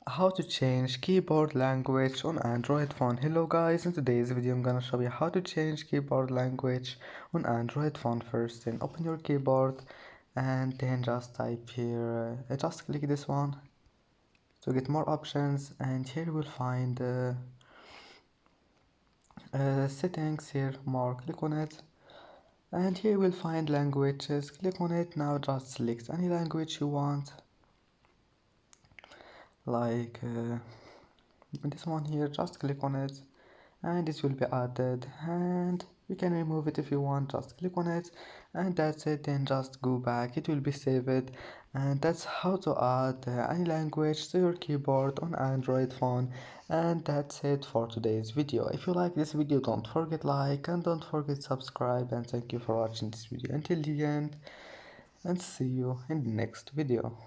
How to change keyboard language on Android phone. Hello guys, in today's video I'm gonna show you how to change keyboard language on Android phone. First, then open your keyboard and then just type here, just click this one to get more options, and here you will find settings. Here more, click on it, and here you will find languages. Click on it. Now just select any language you want, like this one here. Just click on it and it will be added, and you can remove it if you want. Just click on it and that's it. Then just go back, it will be saved. And that's how to add any language to your keyboard on Android phone. And that's it for today's video. If you like this video, don't forget like and don't forget subscribe, and thank you for watching this video until the end, and see you in the next video.